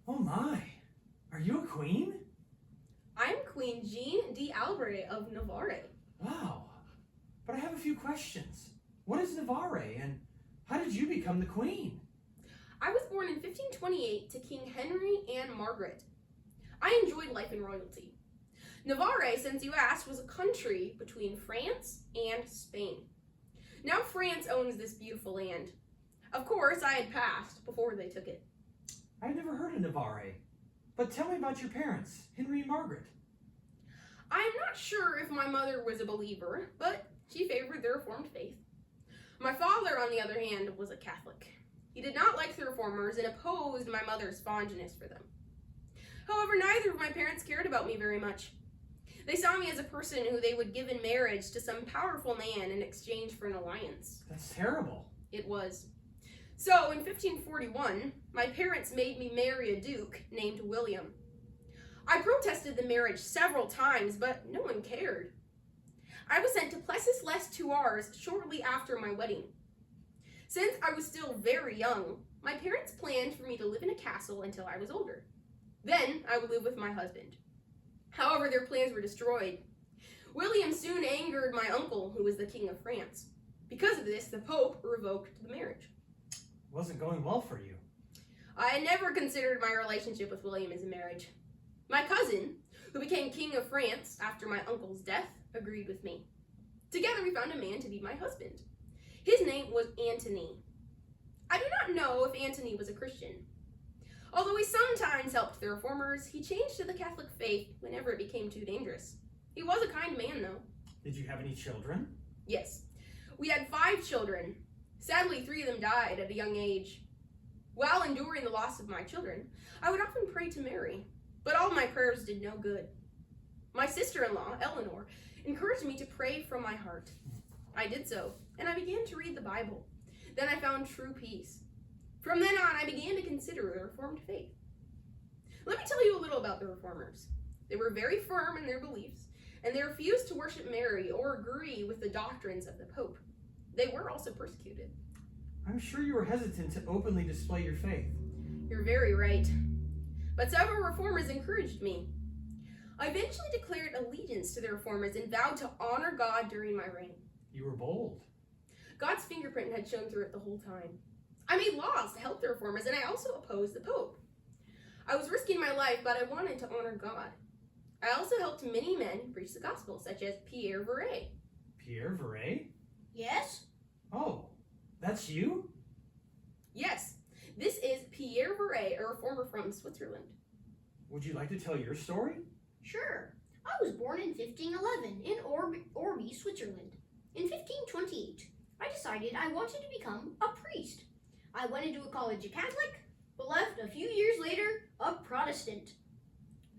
Oh my, are you a queen? I'm Queen Jeanne d'Albret of Navarre. Wow, but I have a few questions. What is Navarre, and how did you become the queen? I was born in 1528 to King Henry and Margaret. I enjoyed life in royalty. Navarre, since you asked, was a country between France and Spain. Now France owns this beautiful land. Of course, I had passed before they took it. I've never heard of Navarre, but tell me about your parents, Henry and Margaret. I am not sure if my mother was a believer, but she favored the Reformed faith. My father, on the other hand, was a Catholic. He did not like the Reformers and opposed my mother's fondness for them. However, neither of my parents cared about me very much. They saw me as a person who they would give in marriage to some powerful man in exchange for an alliance. That's terrible. It was. So, in 1541, my parents made me marry a duke named William. I protested the marriage several times, but no one cared. I was sent to Plessis-les-Tours shortly after my wedding. Since I was still very young, my parents planned for me to live in a castle until I was older. Then I would live with my husband. However, their plans were destroyed. William soon angered my uncle, who was the King of France. Because of this, the Pope revoked the marriage. It wasn't going well for you. I had never considered my relationship with William as a marriage. My cousin, who became King of France after my uncle's death, agreed with me. Together we found a man to be my husband. His name was Antony. I do not know if Antony was a Christian. Although he sometimes helped the Reformers, he changed to the Catholic faith whenever it became too dangerous. He was a kind man, though. Did you have any children? Yes. We had 5 children. Sadly, 3 of them died at a young age. While enduring the loss of my children, I would often pray to Mary, but all my prayers did no good. My sister-in-law, Eleanor, encouraged me to pray from my heart. I did so, and I began to read the Bible. Then I found true peace. From then on, I began to consider the Reformed faith. Let me tell you a little about the Reformers. They were very firm in their beliefs, and they refused to worship Mary or agree with the doctrines of the Pope. They were also persecuted. I'm sure you were hesitant to openly display your faith. You're very right. But several Reformers encouraged me. I eventually declared allegiance to the Reformers and vowed to honor God during my reign. You were bold. God's fingerprint had shown through it the whole time. I made laws to help the Reformers, and I also opposed the Pope. I was risking my life, but I wanted to honor God. I also helped many men preach the gospel, such as Pierre Viret. Pierre Viret? Yes? Oh, that's you? Yes, this is Pierre Viret, a reformer from Switzerland. Would you like to tell your story? Sure. I was born in 1511 in Orby, Switzerland. In 1528, I decided I wanted to become a priest. I went into a college a Catholic, but left a few years later a Protestant.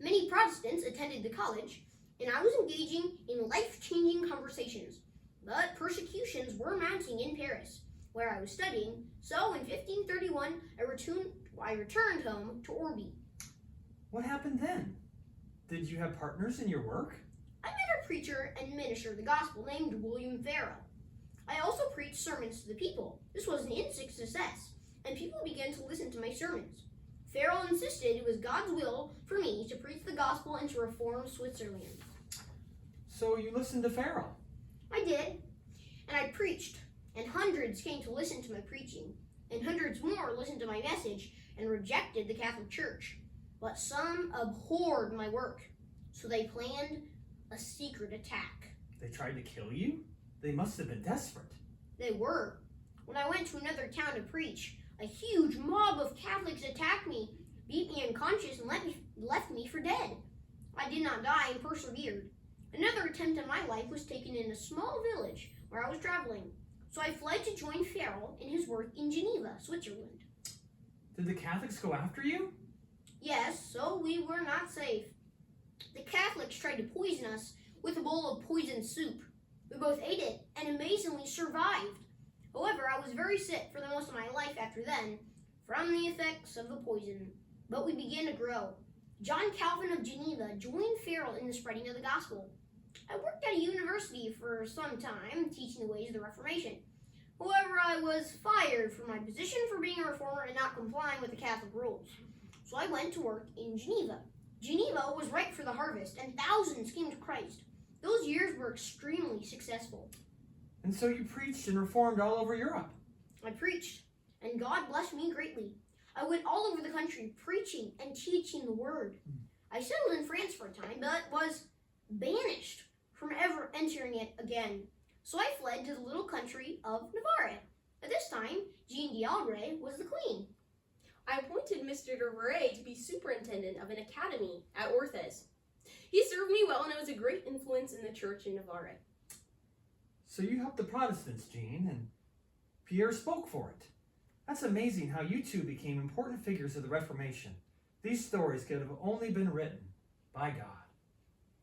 Many Protestants attended the college, and I was engaging in life-changing conversations. But persecutions were mounting in Paris, where I was studying, so in 1531 I returned home to Orby. What happened then? Did you have partners in your work? I met a preacher and minister of the gospel named William Farrell. I also preached sermons to the people. This was an instant success, and people began to listen to my sermons. Farrell insisted it was God's will for me to preach the gospel and to reform Switzerland. So you listened to Farrell? I did, and I preached, and hundreds came to listen to my preaching, and hundreds more listened to my message and rejected the Catholic Church. But some abhorred my work, so they planned a secret attack. They tried to kill you? They must have been desperate. They were. When I went to another town to preach, a huge mob of Catholics attacked me, beat me unconscious, and left me for dead. I did not die and persevered. Another attempt on my life was taken in a small village where I was traveling, so I fled to join Farrell in his work in Geneva, Switzerland. Did the Catholics go after you? Yes, so we were not safe. The Catholics tried to poison us with a bowl of poisoned soup. We both ate it and amazingly survived. However, I was very sick for the most of my life after then from the effects of the poison. But we began to grow. John Calvin of Geneva joined Farrell in the spreading of the gospel. I worked at a university for some time, teaching the ways of the Reformation. However, I was fired from my position for being a reformer and not complying with the Catholic rules. so I went to work in Geneva. Geneva was ripe for the harvest, and thousands came to Christ. Those years were extremely successful. And so you preached and reformed all over Europe. I preached, and God blessed me greatly. I went all over the country preaching and teaching the word. I settled in France for a time, but was banished from ever entering it again. So I fled to the little country of Navarre. At this time, Jeanne d'Albret was the queen. I appointed Mr. de Viret to be superintendent of an academy at Orthez. He served me well, and I was a great influence in the church in Navarre. So you helped the Protestants, Jeanne, and Pierre spoke for it. That's amazing how you two became important figures of the Reformation. These stories could have only been written by God.